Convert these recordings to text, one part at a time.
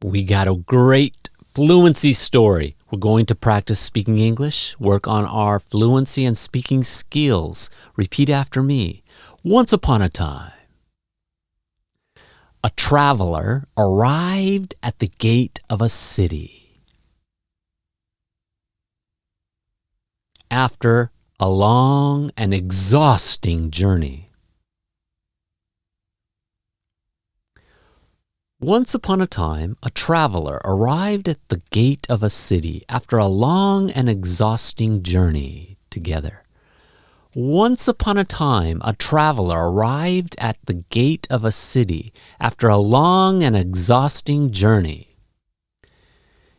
We got a great fluency story. We're going to practice speaking English, work on our fluency and speaking skills. Repeat after me. Once upon a time, a traveler arrived at the gate of a city. After a long and exhausting journey. Once upon a time, a traveler arrived at the gate of a city after a long and exhausting journey together. Once upon a time, a traveler arrived at the gate of a city after a long and exhausting journey.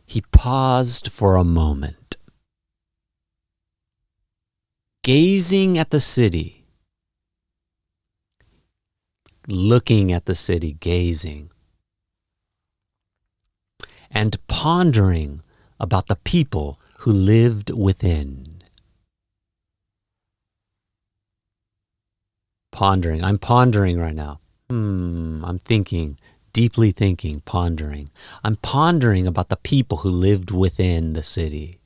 He paused for a moment, gazing at the city, looking at the city, gazing, and pondering about the people who lived within. Pondering. I'm pondering right now. I'm thinking, deeply thinking, pondering. I'm pondering about the people who lived within the city.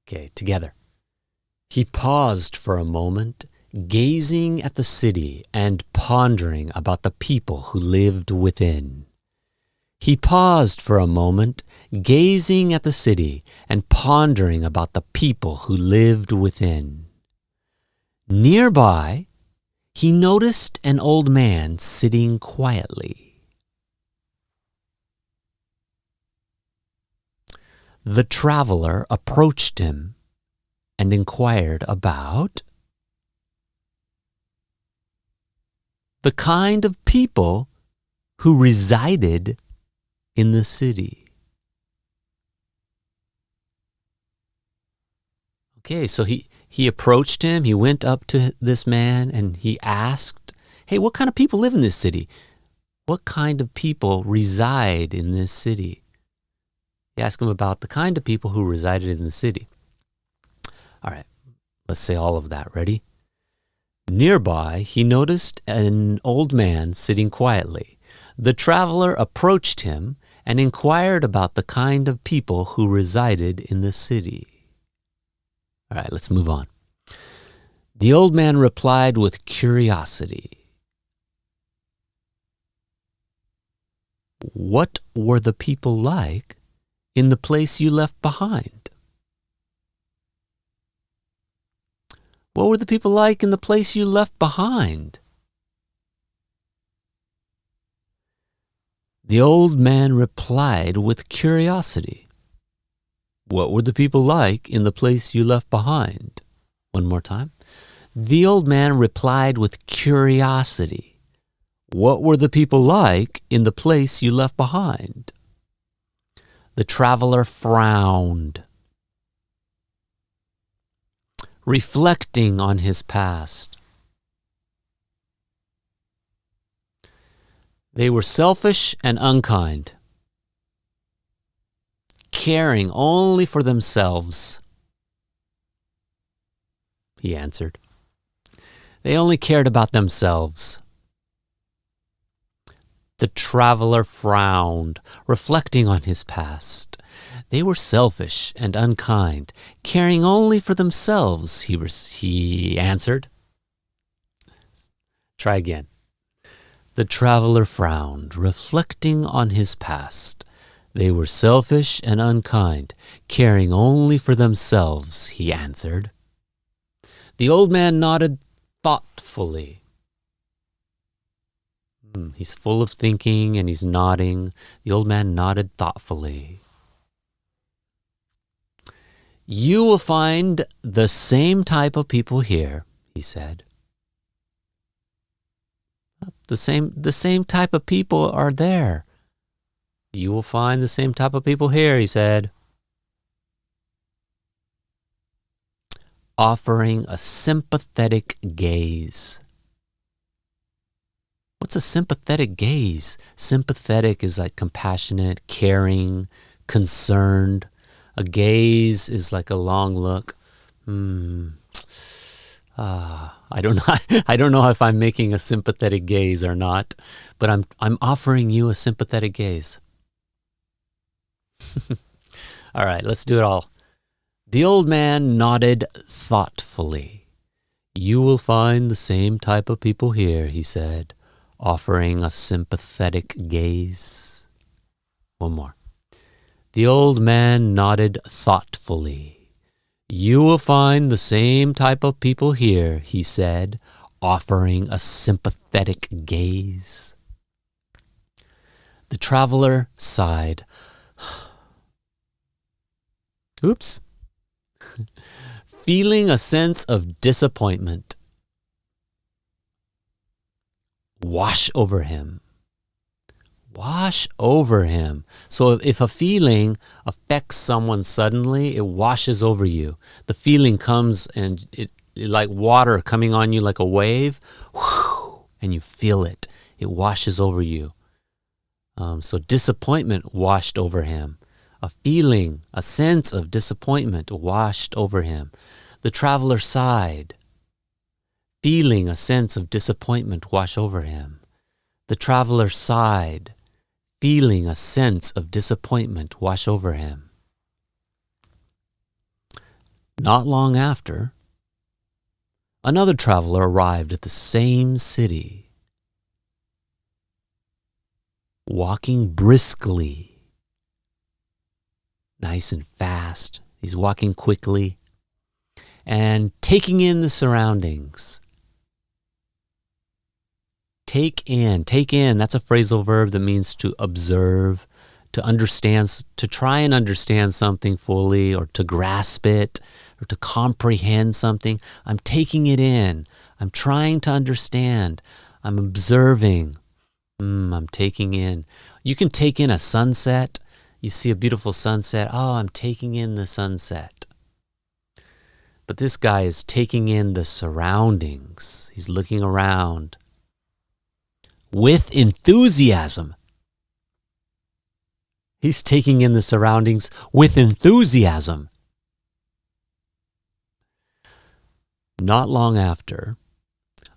Okay, together. He paused for a moment, gazing at the city and pondering about the people who lived within. He paused for a moment, gazing at the city and pondering about the people who lived within. Nearby, he noticed an old man sitting quietly. The traveler approached him and inquired about the kind of people who resided in the city. Okay, so he approached him, he went up to this man and he asked, hey, what kind of people live in this city? What kind of people reside in this city? He asked him about the kind of people who resided in the city. All right, let's say all of that. Ready? Nearby, he noticed an old man sitting quietly. The traveler approached him and inquired about the kind of people who resided in the city. All right, let's move on. The old man replied with curiosity. What were the people like in the place you left behind? What were the people like in the place you left behind? The old man replied with curiosity. What were the people like in the place you left behind? One more time. The old man replied with curiosity. What were the people like in the place you left behind? The traveler frowned, reflecting on his past. They were selfish and unkind, caring only for themselves, he answered. They only cared about themselves. The traveler frowned, reflecting on his past. They were selfish and unkind, caring only for themselves, he answered. Try again. The traveler frowned, reflecting on his past. They were selfish and unkind, caring only for themselves, he answered. The old man nodded thoughtfully. He's full of thinking and he's nodding. The old man nodded thoughtfully. You will find the same type of people here, he said. The same type of people are there. You will find the same type of people here, he said. Offering a sympathetic gaze. What's a sympathetic gaze? Sympathetic is like compassionate, caring, concerned. A gaze is like a long look. I don't know. I don't know if I'm making a sympathetic gaze or not, but I'm offering you a sympathetic gaze. All right, let's do it all. The old man nodded thoughtfully. You will find the same type of people here, he said, offering a sympathetic gaze. One more. The old man nodded thoughtfully. You will find the same type of people here, he said, offering a sympathetic gaze. The traveler sighed. Oops. Feeling a sense of disappointment wash over him. Wash over him. So if a feeling affects someone suddenly, it washes over you. The feeling comes and it like water coming on you like a wave, whew, and you feel it. It washes over you. So disappointment washed over him. A feeling, a sense of disappointment washed over him. The traveler sighed, feeling a sense of disappointment wash over him. The traveler sighed, feeling a sense of disappointment wash over him. Not long after, another traveler arrived at the same city, walking briskly. Nice and fast. He's walking quickly and taking in the surroundings. Take in. That's a phrasal verb that means to observe, to understand, to try and understand something fully, or to grasp it, or to comprehend something. I'm taking it in. I'm trying to understand. I'm observing. I'm taking in. You can take in a sunset. You see a beautiful sunset. Oh, I'm taking in the sunset. But this guy is taking in the surroundings. He's looking around with enthusiasm. He's taking in the surroundings with enthusiasm. Not long after,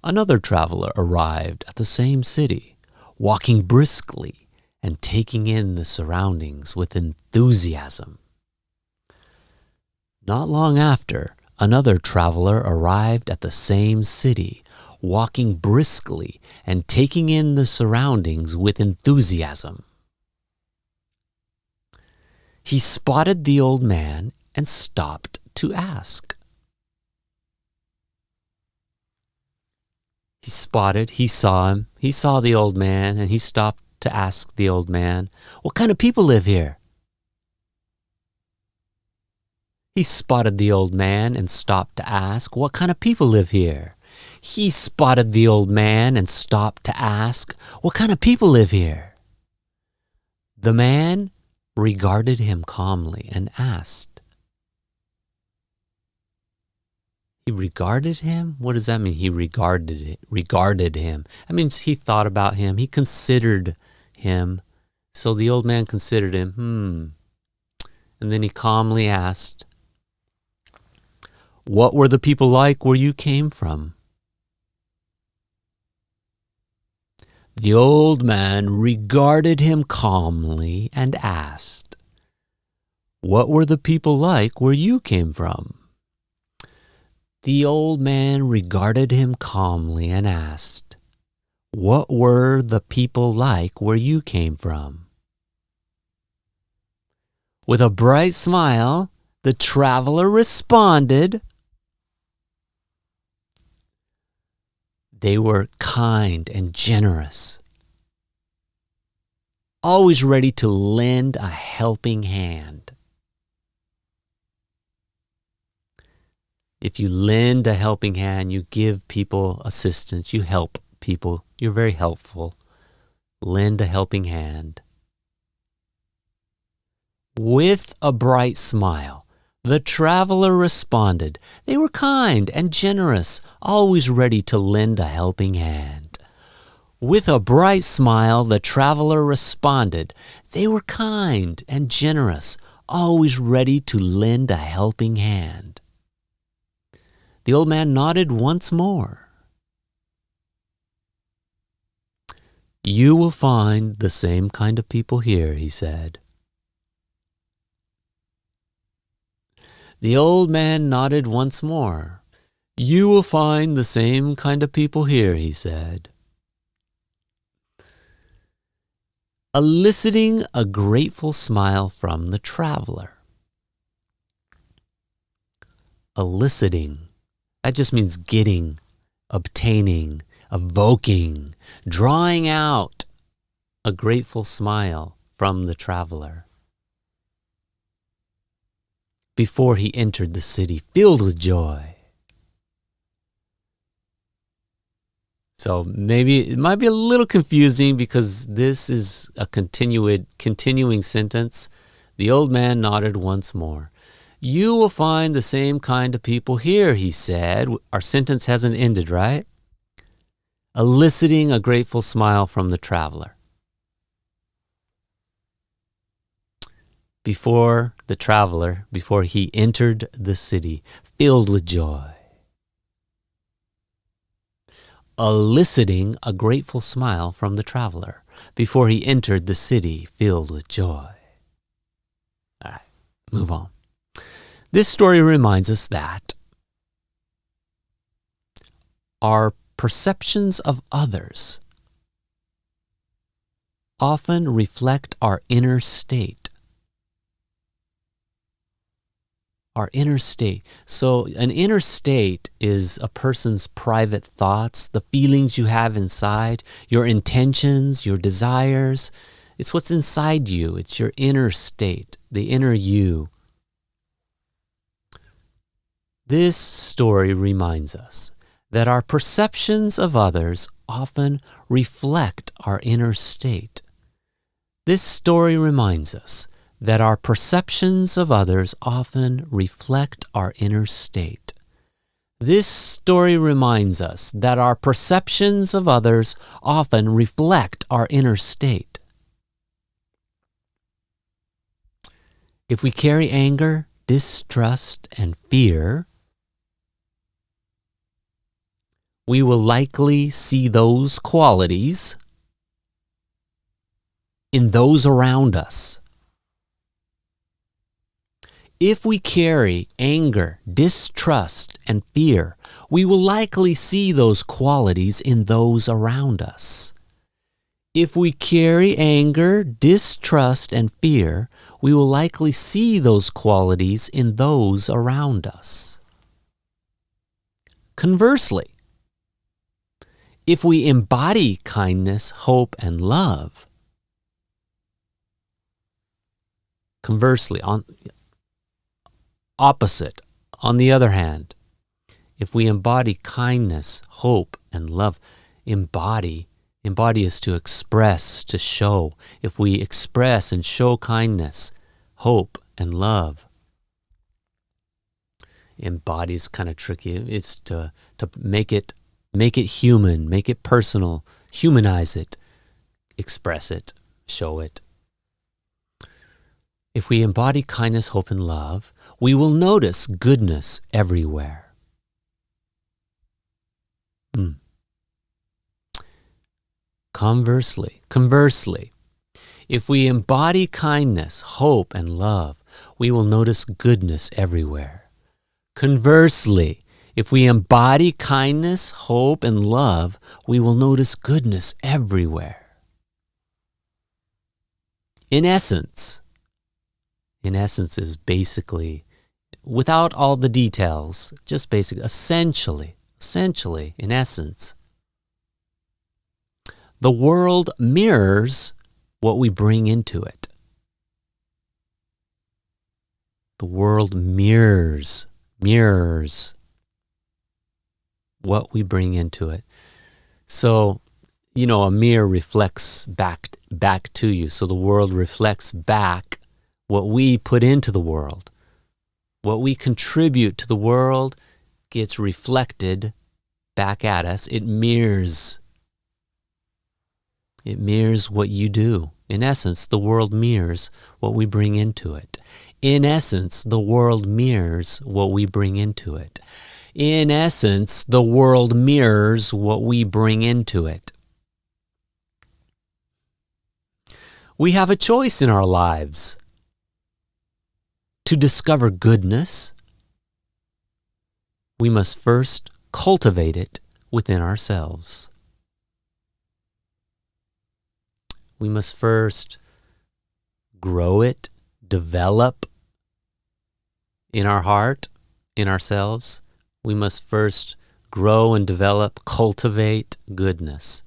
another traveler arrived at the same city, walking briskly and taking in the surroundings with enthusiasm. Not long after, another traveler arrived at the same city, walking briskly and taking in the surroundings with enthusiasm. He spotted the old man and stopped to ask. He saw the old man, and he stopped to ask the old man, what kind of people live here? He spotted the old man and stopped to ask, what kind of people live here? He spotted the old man and stopped to ask, what kind of people live here? The man regarded him calmly and asked. He regarded him? What does that mean? He regarded him. That means he thought about him. He considered him. So the old man considered him. And then he calmly asked, what were the people like where you came from? The old man regarded him calmly and asked, what were the people like where you came from? The old man regarded him calmly and asked, what were the people like where you came from? With a bright smile, the traveler responded, they were kind and generous, always ready to lend a helping hand. If you lend a helping hand, you give people assistance, you help people, you're very helpful. Lend a helping hand. With a bright smile, the traveler responded, they were kind and generous, always ready to lend a helping hand. With a bright smile, the traveler responded, they were kind and generous, always ready to lend a helping hand. The old man nodded once more. You will find the same kind of people here, he said. The old man nodded once more. You will find the same kind of people here, he said, eliciting a grateful smile from the traveler. Eliciting, that just means getting, obtaining, evoking, drawing out a grateful smile from the traveler. Before he entered the city, filled with joy. So maybe it might be a little confusing because this is a continuing sentence. The old man nodded once more. You will find the same kind of people here, he said. Our sentence hasn't ended, right? Eliciting a grateful smile from the traveler. Before he entered the city, filled with joy. Eliciting a grateful smile from the traveler before he entered the city, filled with joy. All right, move on. This story reminds us that our perceptions of others often reflect our inner state. Our inner state. So an inner state is a person's private thoughts, the feelings you have inside, your intentions, your desires. It's what's inside you. It's your inner state, the inner you. This story reminds us that our perceptions of others often reflect our inner state. This story reminds us that our perceptions of others often reflect our inner state. This story reminds us that our perceptions of others often reflect our inner state. If we carry anger, distrust, and fear, we will likely see those qualities in those around us. If we carry anger, distrust, and fear, we will likely see those qualities in those around us. If we carry anger, distrust, and fear, we will likely see those qualities in those around us. Conversely, if we embody kindness, hope, and love, on the other hand, if we embody kindness, hope, and love, embody is to express, to show. If we express and show kindness, hope, and love, embody is kind of tricky. It's to make it human, make it personal, humanize it, express it, show it. If we embody kindness, hope, and love, we will notice goodness everywhere. Conversely, if we embody kindness, hope, and love, we will notice goodness everywhere. Conversely, if we embody kindness, hope, and love, we will notice goodness everywhere. In essence is basically, without all the details, just basically, essentially, in essence, the world mirrors what we bring into it. The world mirrors what we bring into it. So, a mirror reflects back to you. So the world reflects back what we put into the world. What we contribute to the world gets reflected back at us. It mirrors what you do. In essence, the world mirrors what we bring into it. In essence, the world mirrors what we bring into it. In essence, the world mirrors what we bring into it. We have a choice in our lives to discover goodness. We must first cultivate it within ourselves. We must first grow it, develop in our heart, in ourselves. We must first grow and develop, cultivate goodness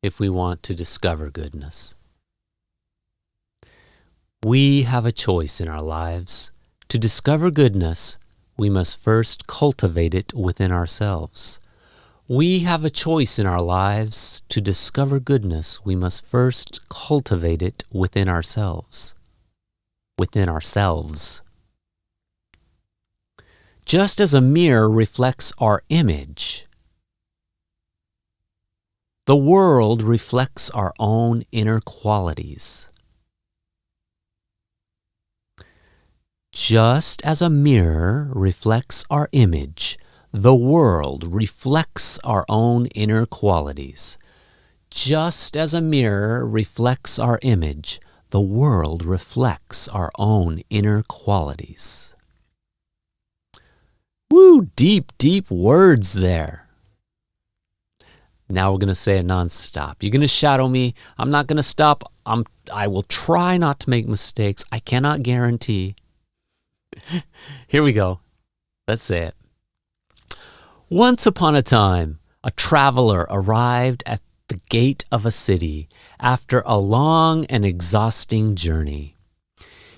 if we want to discover goodness. We have a choice in our lives. To discover goodness, we must first cultivate it within ourselves. We have a choice in our lives. To discover goodness, we must first cultivate it within ourselves. Within ourselves. Just as a mirror reflects our image, the world reflects our own inner qualities. Just as a mirror reflects our image, the world reflects our own inner qualities. Just as a mirror reflects our image, the world reflects our own inner qualities. Woo, deep, deep words there. Now we're going to say it nonstop. You're going to shadow me. I'm not going to stop. I will try not to make mistakes. I cannot guarantee. Here we go. Let's say it. Once upon a time, a traveler arrived at the gate of a city after a long and exhausting journey.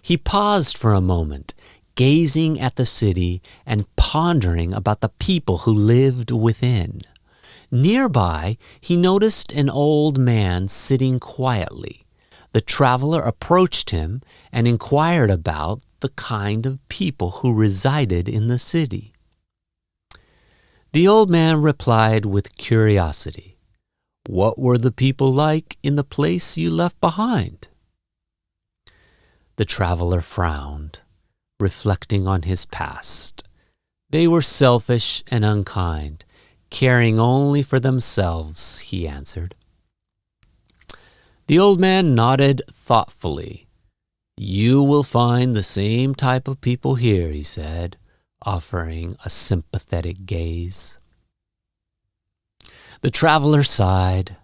He paused for a moment, gazing at the city and pondering about the people who lived within. Nearby, he noticed an old man sitting quietly. The traveler approached him and inquired about the kind of people who resided in the city. The old man replied with curiosity, "What were the people like in the place you left behind?" The traveler frowned, reflecting on his past. They were selfish and unkind, caring only for themselves, he answered. The old man nodded thoughtfully. "You will find the same type of people here," he said, offering a sympathetic gaze. The traveler sighed,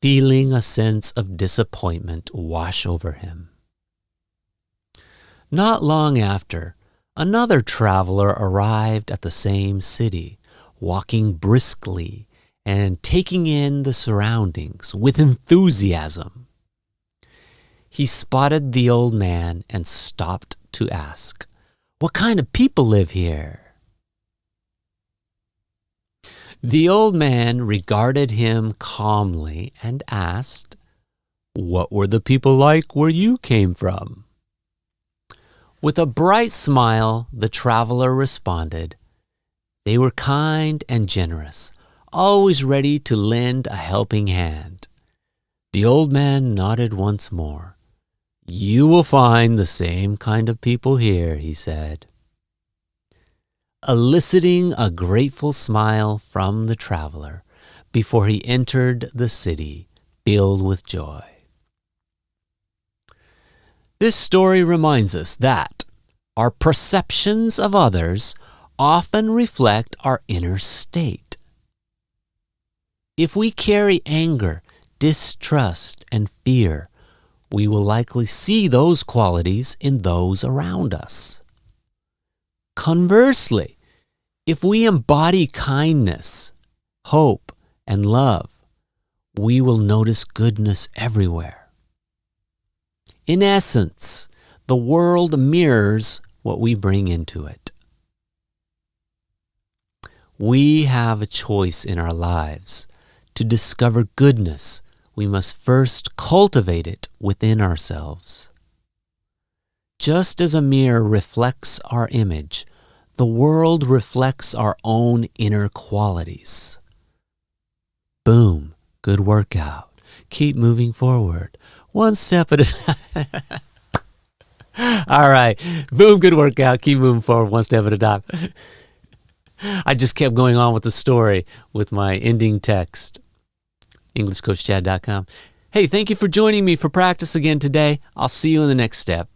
feeling a sense of disappointment wash over him. Not long after, another traveler arrived at the same city, walking briskly and taking in the surroundings with enthusiasm. He spotted the old man and stopped to ask, "What kind of people live here?" The old man regarded him calmly and asked, "What were the people like where you came from?" With a bright smile, the traveler responded, "They were kind and generous, always ready to lend a helping hand." The old man nodded once more. "You will find the same kind of people here," he said, eliciting a grateful smile from the traveler before he entered the city, filled with joy. This story reminds us that our perceptions of others often reflect our inner state. If we carry anger, distrust, and fear, we will likely see those qualities in those around us. Conversely, if we embody kindness, hope, and love, we will notice goodness everywhere. In essence, the world mirrors what we bring into it. We have a choice in our lives. To discover goodness, we must first cultivate it within ourselves. Just as a mirror reflects our image, the world reflects our own inner qualities. Boom, good workout. Keep moving forward, one step at a time. All right, boom, good workout. Keep moving forward, one step at a time. I just kept going on with the story with my ending text. EnglishCoachChad.com. Hey, thank you for joining me for practice again today. I'll see you in the next step.